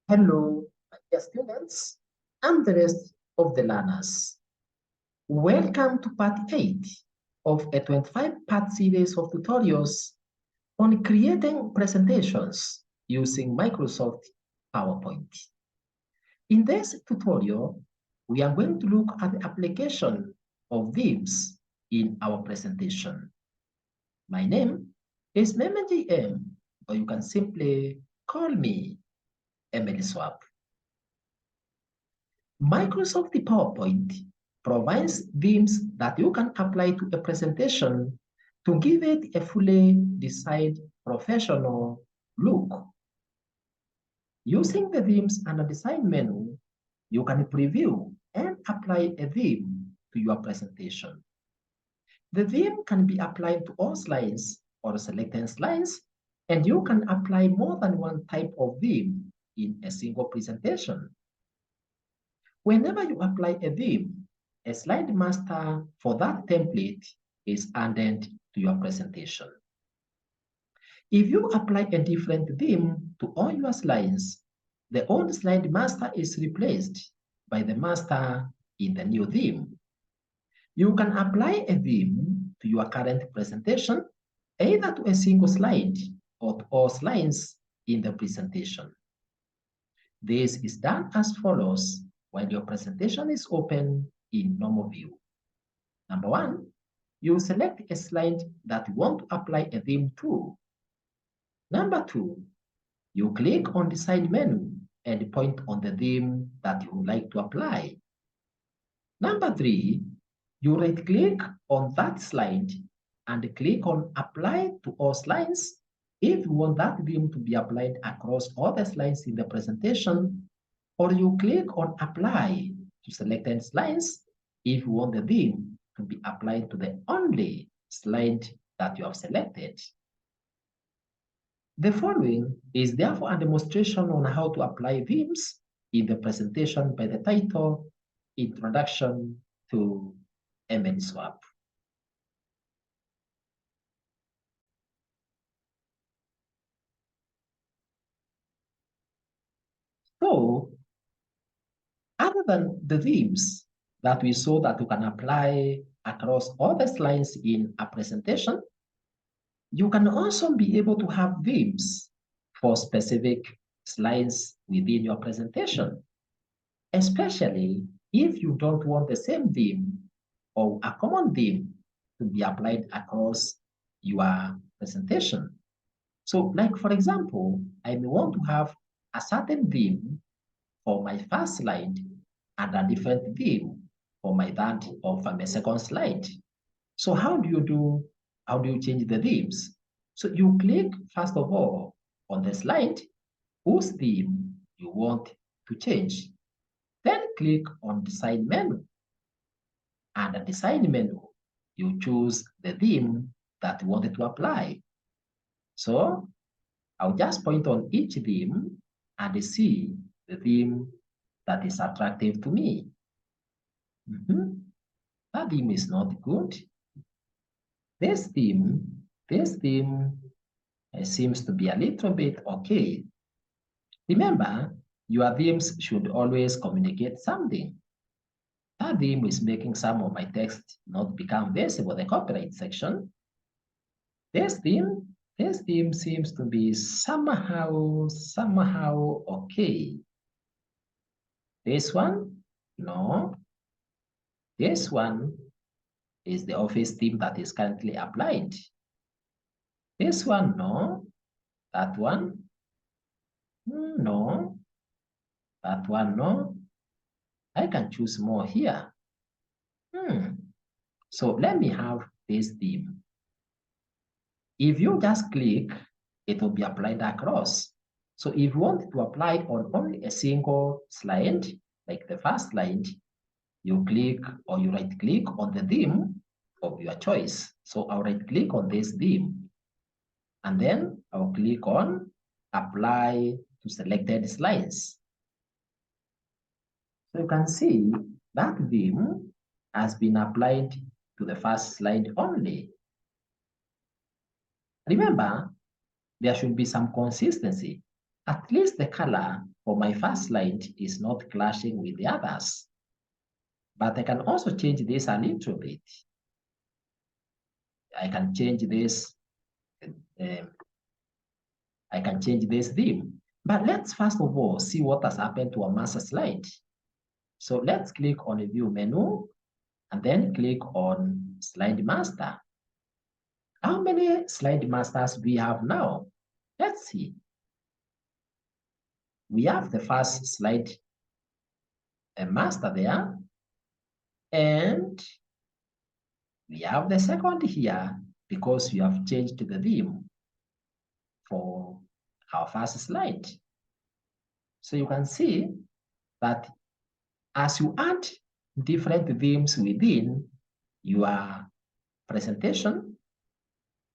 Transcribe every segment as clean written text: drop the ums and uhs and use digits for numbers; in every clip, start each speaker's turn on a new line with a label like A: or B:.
A: Hello, my dear students, and the rest of the learners. Welcome to part 8 of a 25-part series of tutorials on creating presentations using Microsoft PowerPoint. In this tutorial, we are going to look at the application of themes in our presentation. My name is Memeji M, or you can simply call me Emily Swap. Microsoft PowerPoint provides themes that you can apply to a presentation to give it a fully designed professional look. Using the themes and the design menu, you can preview and apply a theme to your presentation. The theme can be applied to all slides or selected slides, and you can apply more than one type of theme in a single presentation. Whenever you apply a theme, a slide master for that template is added to your presentation. If you apply a different theme to all your slides, the old slide master is replaced by the master in the new theme. You can apply a theme to your current presentation, either to a single slide or to all slides in the presentation. This is done as follows when your presentation is open in normal view. Number one, you select a slide that you want to apply a theme to. Number two, you click on the side menu and point on the theme that you would like to apply. Number three, you right-click on that slide and click on Apply to all slides if you want that theme to be applied across all the slides in the presentation, or you click on Apply to selected slides if you want the theme to be applied to the only slide that you have selected. The following is therefore a demonstration on how to apply themes in the presentation by the title, Introduction to MNSwap. So, other than the themes that we saw that you can apply across all the slides in a presentation, you can also be able to have themes for specific slides within your presentation, especially if you don't want the same theme or a common theme to be applied across your presentation. So, like for example, I may want to have a certain theme for my first slide and a different theme for my third or for my second slide. So how do you change the themes? So you click first of all on the slide whose theme you want to change. Then click on Design menu. And at the Design menu, you choose the theme that you wanted to apply. So I'll just point on each theme and see the theme that is attractive to me. That theme is not good. This theme seems to be a little bit okay. Remember, your themes should always communicate something. That theme is making some of my text not become visible, the copyright section. This theme seems to be somehow okay. This one, no. This one is the office theme that is currently applied. This one, no. That one, no. That one, no. I can choose more here. So let me have this theme. If you just click, it will be applied across. So if you want to apply on only a single slide, like the first slide, you click or you right click on the theme of your choice. So I'll right click on this theme and then I'll click on apply to selected slides. So you can see that theme has been applied to the first slide only. Remember, there should be some consistency. At least the color for my first slide is not clashing with the others. But I can also change this a little bit. I can change this. I can change this theme. But let's first of all see what has happened to our master slide. So let's click on the View menu and then click on Slide Master. How many slide masters do we have now? Let's see. We have the first slide master there, and we have the second here because we have changed the theme for our first slide. So you can see that as you add different themes within your presentation,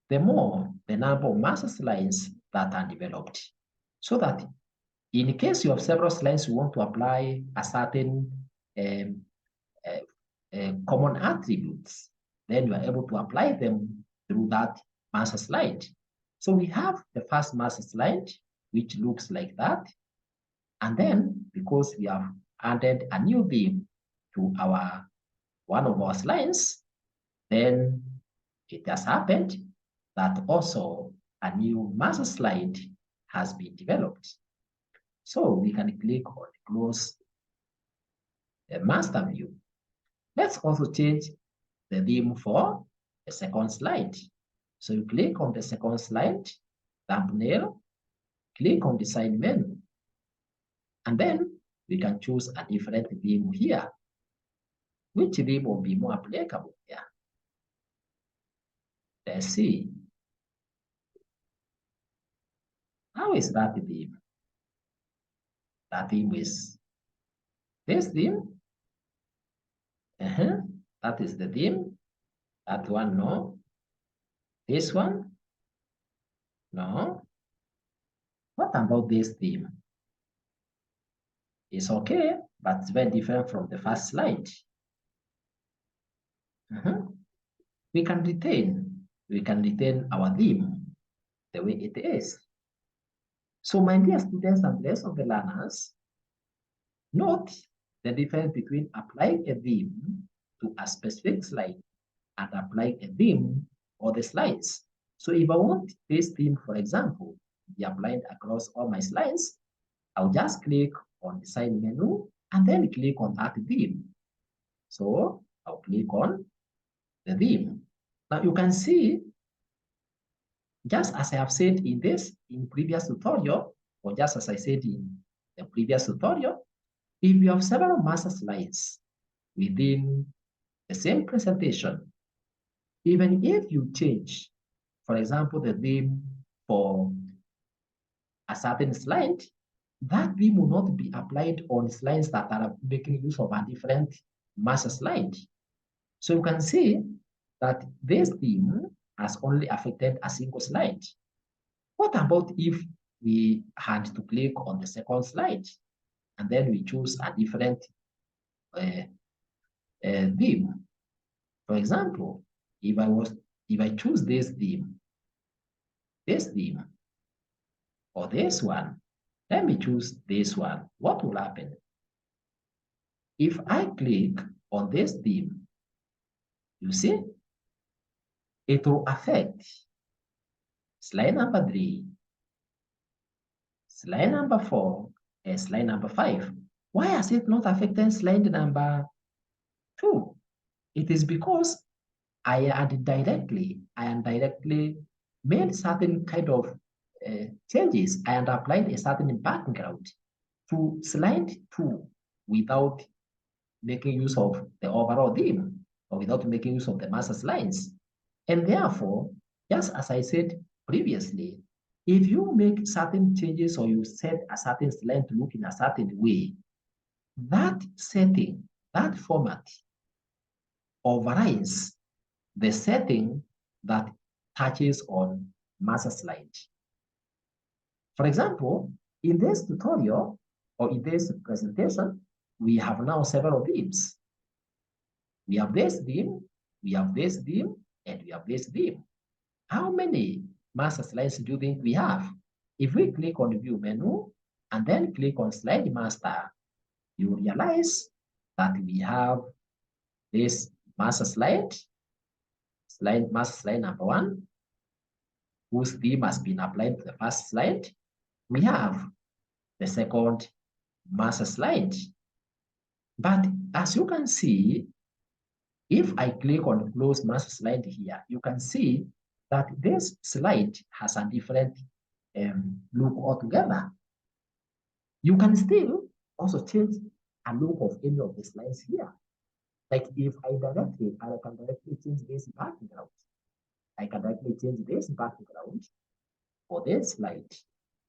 A: the more the number of master slides that are developed. So that in case you have several slides you want to apply a certain common attributes, then you are able to apply them through that master slide. So we have the first master slide, which looks like that. And then, because we have added a new theme to one of our slides, then it has happened that also a new master slide has been developed. So we can click on Close the Master View. Let's also change the theme for the second slide. So you click on the second slide, thumbnail, click on the side menu, and then we can choose a different theme here. Which theme will be more applicable here? Let's see. How is that theme? That theme is this theme. That is the theme. That one, no. This one, no. What about this theme? It's okay, but it's very different from the first slide. We can retain our theme the way it is. So my dear students and the rest of the learners, note the difference between applying a theme to a specific slide and applying a theme or the slides. So if I want this theme, for example, to be applied across all my slides, I'll just click on the side menu and then click on that theme. So I'll click on the theme. Now you can see, just as I have said in previous tutorial, or just as I said in the previous tutorial, if you have several master slides within the same presentation, even if you change, for example, the theme for a certain slide, that theme will not be applied on slides that are making use of a different master slide. So you can see that this theme has only affected a single slide. What about if we had to click on the second slide and then we choose a different theme? For example, if I choose this theme, or this one, let me choose this one. What will happen? If I click on this theme, you see, it will affect slide number 3, slide number 4, and slide number 5. Why has it not affected slide number 2? It is because I had directly made certain kind of changes and applied a certain background to slide 2 without making use of the overall theme or without making use of the master slides. And therefore, just as I said previously, if you make certain changes or you set a certain slide to look in a certain way, that setting, that format overrides the setting that touches on master slide. For example, in this tutorial or in this presentation, we have now several themes. We have this theme, we have this theme, and we have this theme. How many master slides do you think we have? If we click on View menu and then click on Slide Master, you realize that we have this master slide, master slide number 1, whose theme has been applied to the first slide. We have the second master slide. But as you can see, if I click on Close Master Slide here, you can see that this slide has a different look altogether. You can still also change a look of any of the slides here. Like if I can directly change this background. I can directly change this background for this slide.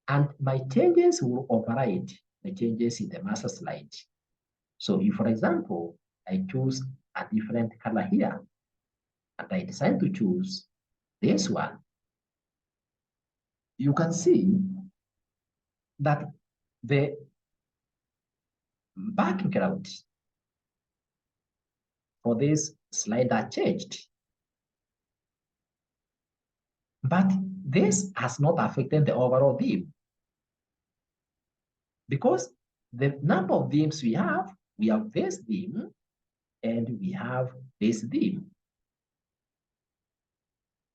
A: And my changes will override the changes in the master slide. So if, for example, I choose a different color here, and I decide to choose this one, you can see that the background for this slider changed. But this has not affected the overall theme, because the number of themes we have this theme and we have this theme.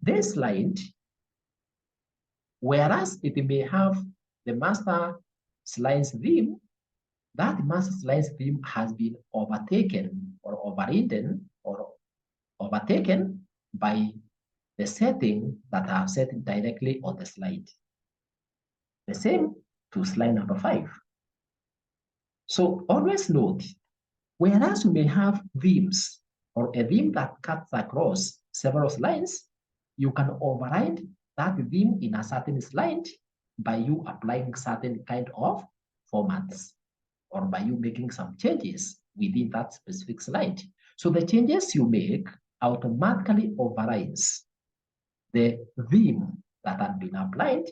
A: This slide, whereas it may have the master slides theme, that master slides theme has been overtaken or overridden or overtaken by the setting that I have set directly on the slide. The same to slide number 5. So always note, whereas you may have themes or a theme that cuts across several slides, you can override that theme in a certain slide by you applying certain kind of formats or by you making some changes within that specific slide. So the changes you make automatically overrides the theme that had been applied,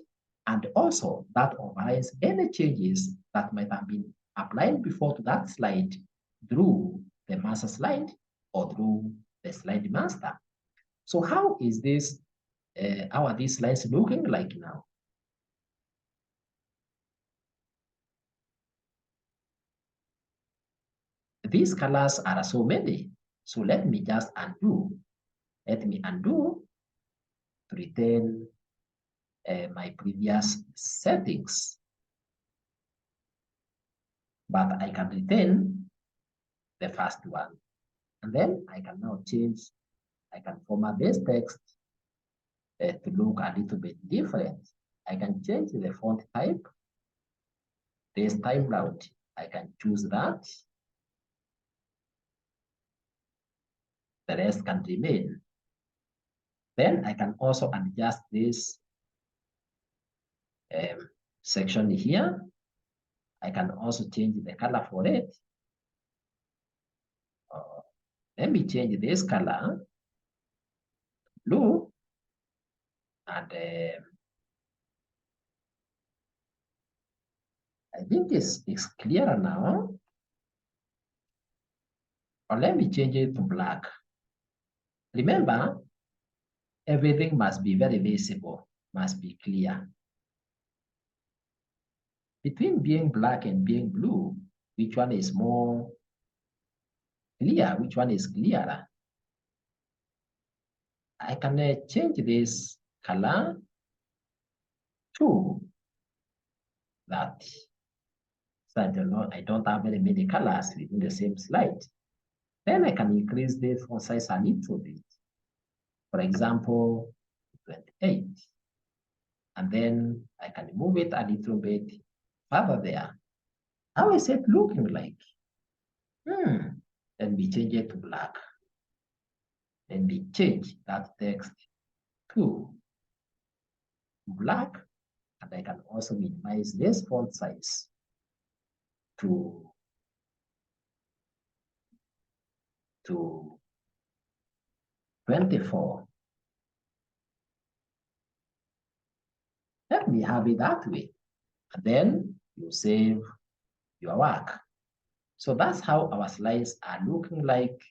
A: and also that overrides any changes that might have been applied before to that slide through the master slide or through the slide master. So how is this? How are these slides looking like now? These colors are so many. So let me just undo. Let me undo to retain my previous settings. But I can retain the first one. And then I can now change, I can format this text to look a little bit different. I can change the font type. This time round, I can choose that. The rest can remain. Then I can also adjust this section here. I can also change the color for it. Let me change this color blue, and I think it's clearer now. Or let me change it to black. Remember, everything must be very visible, must be clear. Between being black and being blue, which one is more clear? Which one is clearer? I can change this color to that. So I don't have very many colors within the same slide. Then I can increase the font size a little bit. For example, 28. And then I can move it a little bit further there. How is it looking like? Then we change it to black. Then we change that text to black. And I can also minimize this font size to 24. Let me have it that way. And then you save your work. So that's how our slides are looking like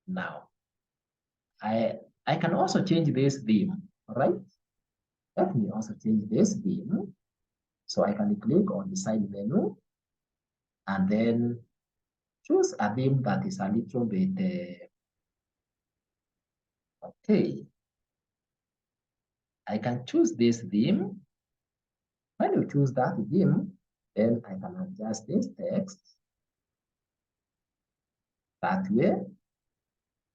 A: now. I can also change this theme, right? Let me also change this theme. So I can click on the side menu and then choose a theme that is a little bit okay. I can choose this theme. When you choose that theme, then I can adjust this text that way.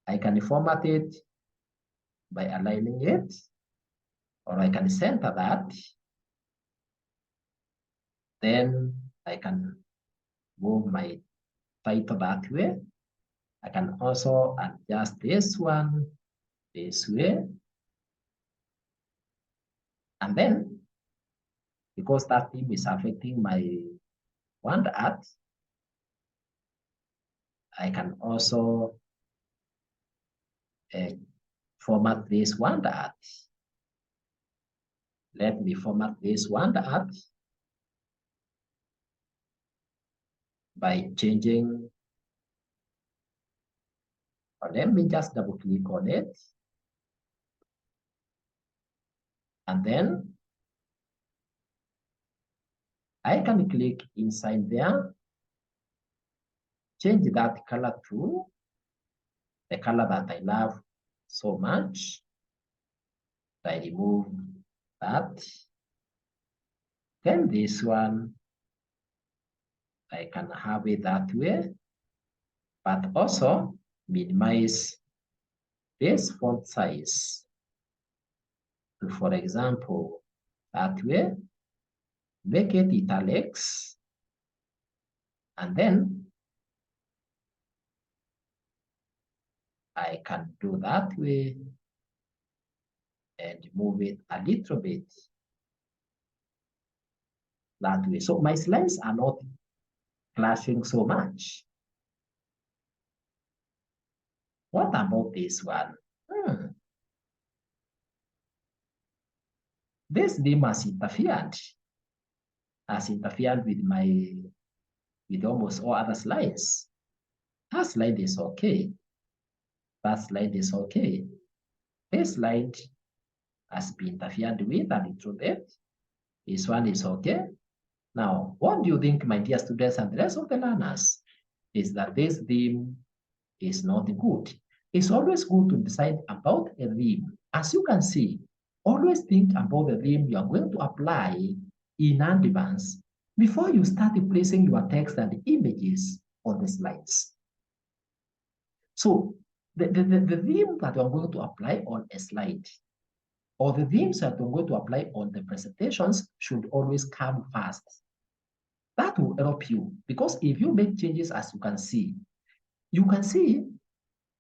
A: I can format it by aligning it, or I can center that. Then I can move my title that way. I can also adjust this one this way. And then, because that theme is affecting my wand art, I can also format this wand art. Let me format this wand art by changing, or let me just double click on it. And then I can click inside there, change that color to the color that I love so much. I remove that. Then this one, I can have it that way, but also minimize this font size. For example, that way, make it italics, and then I can do that way and move it a little bit that way. So my slides are not clashing so much. What about this one? This theme has interfered with almost all other slides. That slide is okay. That slide is okay. This slide has been interfered with a little bit. This one is okay. Now, what do you think, my dear students and the rest of the learners, is that this theme is not good? It's always good to decide about a theme. As you can see, always think about the theme you are going to apply in advance before you start placing your text and images on the slides. So the theme that you are going to apply on a slide or the themes that you're going to apply on the presentations should always come first. That will help you because if you make changes, as you can see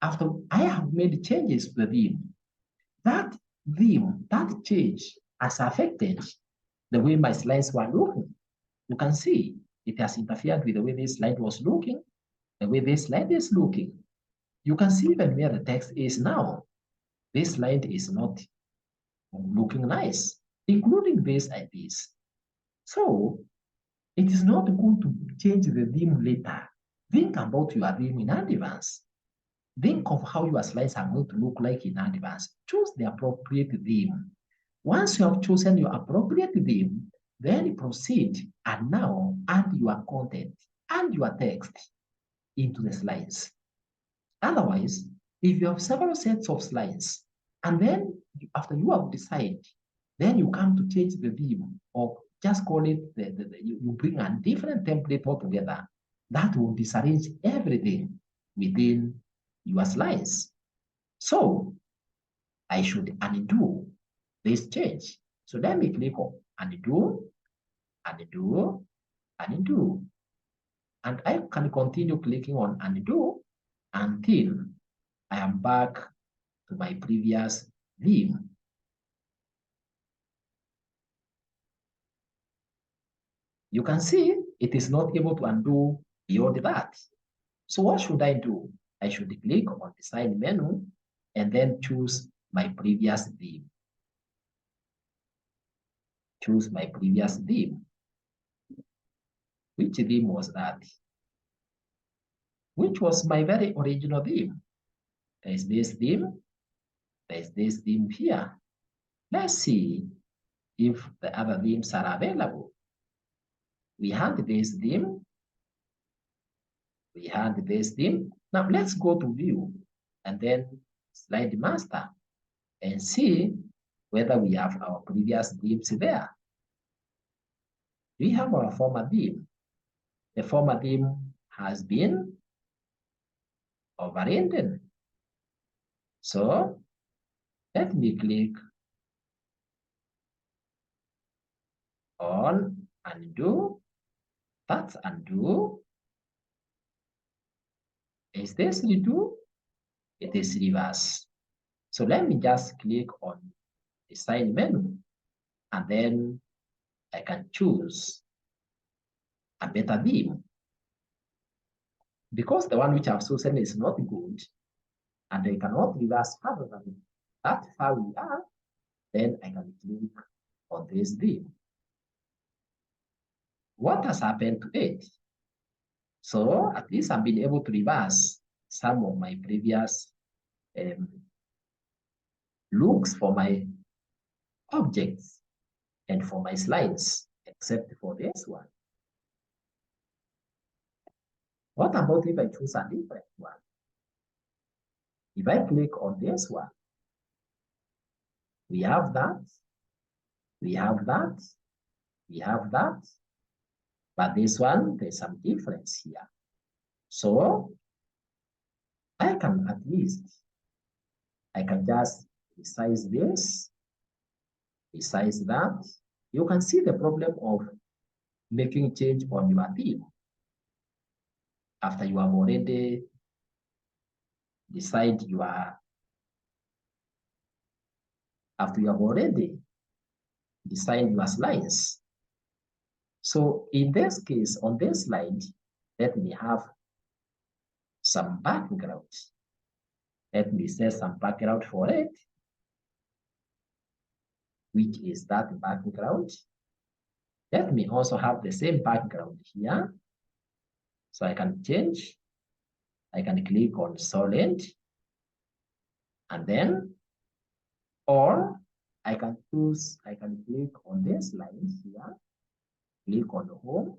A: after I have made changes to the theme, that change has affected the way my slides were looking. You can see it has interfered with the way this slide was looking, the way this slide is looking. You can see even where the text is now. This slide is not looking nice, including this and this. So it is not good to change the theme later. Think about your theme in advance. Think of how your slides are going to look like in advance. Choose the appropriate theme. Once you have chosen your appropriate theme, then proceed and now add your content and your text into the slides. Otherwise, if you have several sets of slides, and then after you have decided, then you come to change the theme or just call it, you bring a different template altogether, that will disarrange everything within your slides. So I should undo this change. So let me click on undo, undo, undo. And I can continue clicking on undo until I am back to my previous theme. You can see it is not able to undo beyond that. So what should I do? I should click on the side menu and then choose my previous theme. Choose my previous theme. Which theme was that? Which was my very original theme? There is this theme. There is this theme here. Let's see if the other themes are available. We had this theme. We had this theme. Now let's go to view and then slide master and see whether we have our previous themes there. We have our former theme. The former theme has been overridden. So let me click on undo. That's undo. Is this redo? It is reverse. So let me just click on the side menu and then I can choose a better theme. Because the one which I've chosen is not good and I cannot reverse further than that far we are, then I can click on this theme. What has happened to it? So at least I've been able to reverse some of my previous looks for my objects and for my slides, except for this one. What about if I choose a different one? If I click on this one, we have that, we have that, we have that, but this one, there's some difference here. So I can at least, I can just resize this, resize that. You can see the problem of making change on your theme after you have already decided after you have already designed your slides. So in this case, on this slide, let me have some background. Let me set some background for it, which is that background. Let me also have the same background here. So I can change. I can click on solid. And then, or I can choose, I can click on this line here. Click on home.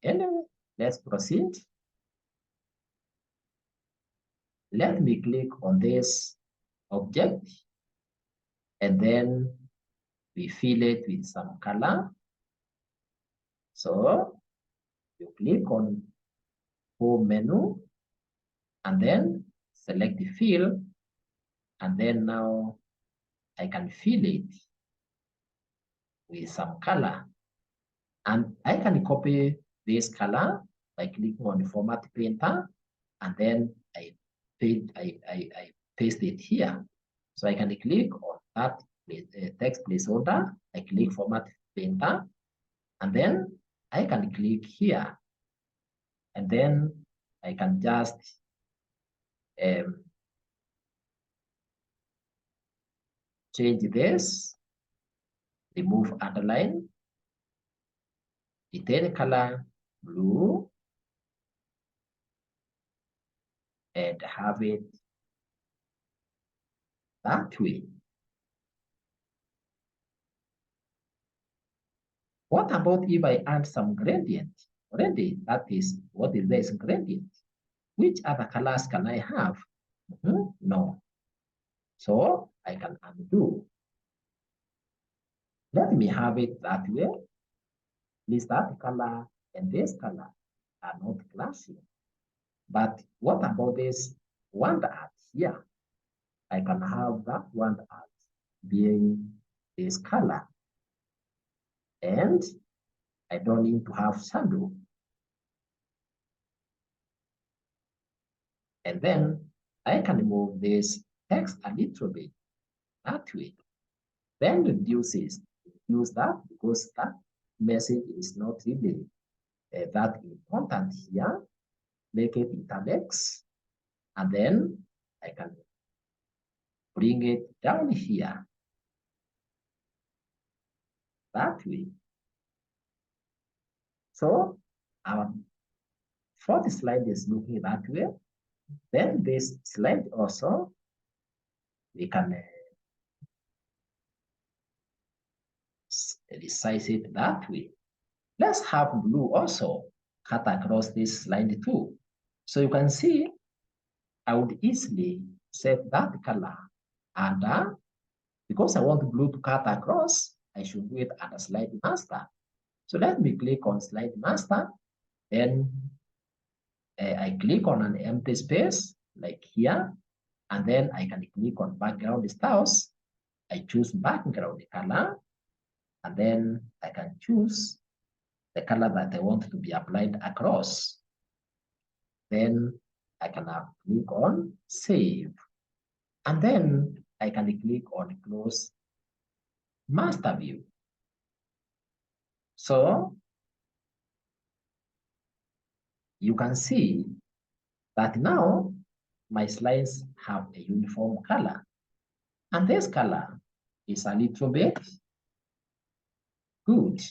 A: Anyway, let's proceed. Let me click on this object and then we fill it with some color. So you click on home menu and then select the fill, and then now I can fill it with some color, and I can copy this color by clicking on the format painter, and then I paste it here. So I can click on that text placeholder, I click format painter, and then I can click here, and then I can just change this, remove underline, retain color blue, and have it that way. What about if I add some gradient? Already, that is, what is this gradient? Which other colors can I have? No. So I can undo. Let me have it that way. Please, that color and this color are not clashing. But what about this wand art here? I can have that wand art being this color. And I don't need to have shadow. And then I can move this text a little bit that way. Then reduce that because that message is not really that important here. Make it italics, and then I can bring it down here that way. So our fourth slide is looking that way. Then this slide also, we can resize it that way. Let's have blue also cut across this slide too. So you can see, I would easily set that color under, because I want blue to cut across, I should do it under slide master. So let me click on slide master, then I click on an empty space like here, and then I can click on background styles. I choose background color, and then I can choose the color that I want to be applied across. Then I can click on save, and then I can click on close master view. So you can see that now my slides have a uniform color, and this color is a little bit good.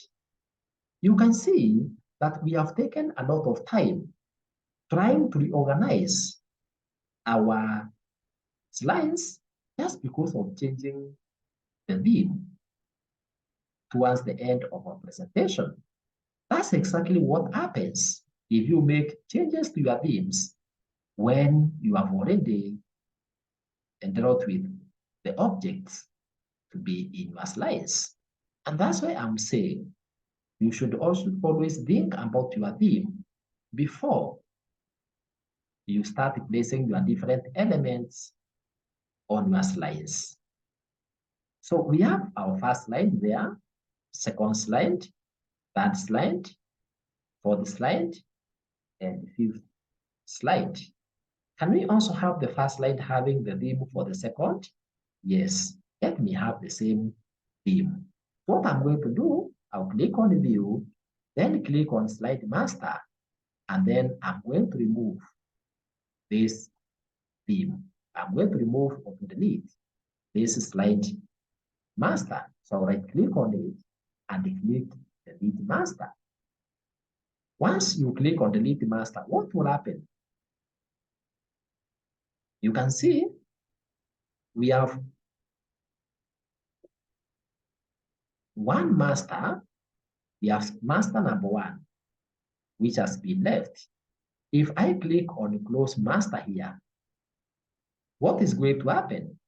A: You can see that we have taken a lot of time trying to reorganize our slides just because of changing the theme towards the end of our presentation. That's exactly what happens if you make changes to your themes when you have already dealt with the objects to be in your slides. And that's why I'm saying you should also always think about your theme before you start placing your different elements on your slides. So we have our first slide there, second slide, third slide, fourth slide, and fifth slide. Can we also have the first slide having the theme for the second? Yes, let me have the same theme. What I'm going to do, I'll click on view, then click on slide master, and then I'm going to remove this theme. I'm going to remove or to delete this slide master. So right click on it and click delete master. Once you click on delete master, what will happen? You can see we have one master. We have master number one, which has been left. If I click on close master here, what is going to happen?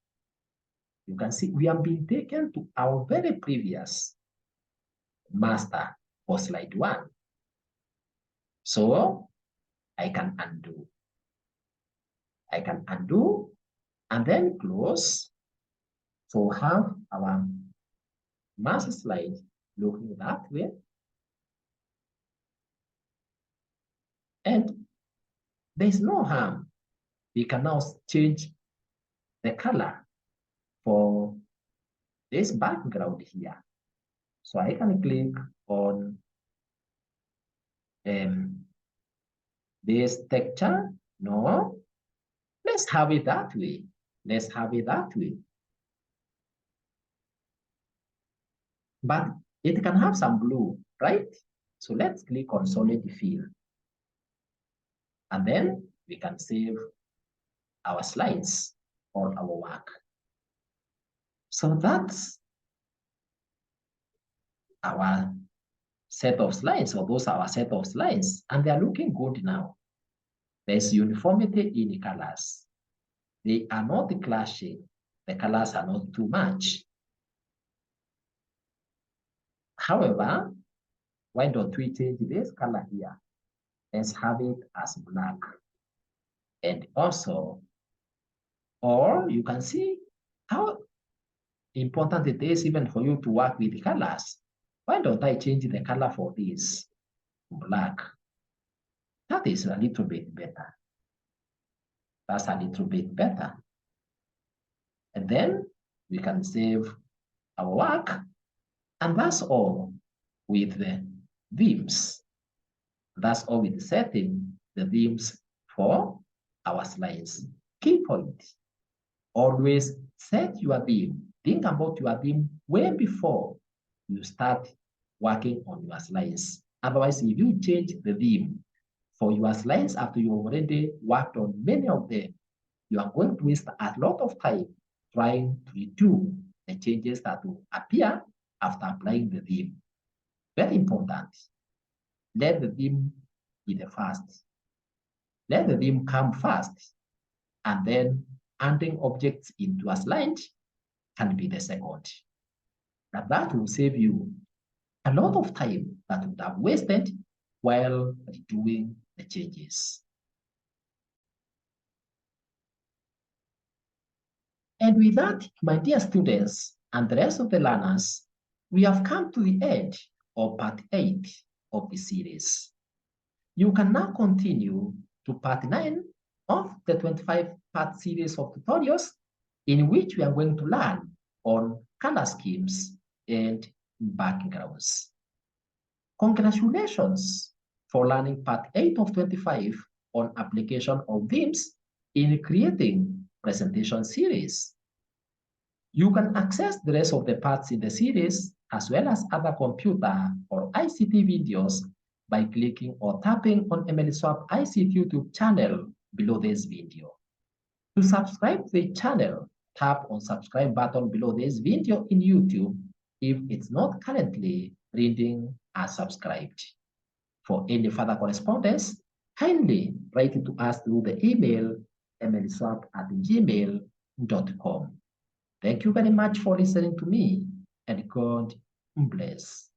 A: You can see we have been taken to our very previous master for slide one. So I can undo. I can undo and then close. So have our master slide looking that way. And there's no harm. We can now change the color for this background here. So I can click on this texture. No, let's have it that way. Let's have it that way. But it can have some blue, right? So let's click on solid fill. And then we can save our slides or our work. So that's our set of slides, or those are our set of slides, and they are looking good now. There's uniformity in the colors. They are not clashing. The colors are not too much. However, why don't we change this color here? Let's have it as black. And also, or you can see how important it is even for you to work with the colors. Why don't I change the color for this black? That is a little bit better. That's a little bit better. And then we can save our work. And that's all with the themes. That's all with setting the themes for our slides. Key point, always set your theme. Think about your theme way before you start working on your slides. Otherwise, if you change the theme for your slides after you already worked on many of them. You are going to waste a lot of time trying to redo the changes that will appear after applying the theme. Very important. Let the theme be the first. Let the theme come first, and then adding objects into a slide can be the second. Now that will save you a lot of time that would have wasted while redoing the changes. And with that, my dear students and the rest of the learners, we have come to the end of part 8 of the series. You can now continue to part 9 of the 25-part series of tutorials in which we are going to learn on color schemes and backgrounds. Congratulations for learning part 8 of 25 on application of themes in creating presentation series. You can access the rest of the parts in the series as well as other computer or ICT videos by clicking or tapping on Emily Swap ICT YouTube channel below this video. To subscribe to the channel, tap on subscribe button below this video in YouTube if it's not currently reading as subscribed. For any further correspondence, kindly write it to us through the email emilyswap@gmail.com. Thank you very much for listening to me, and God bless.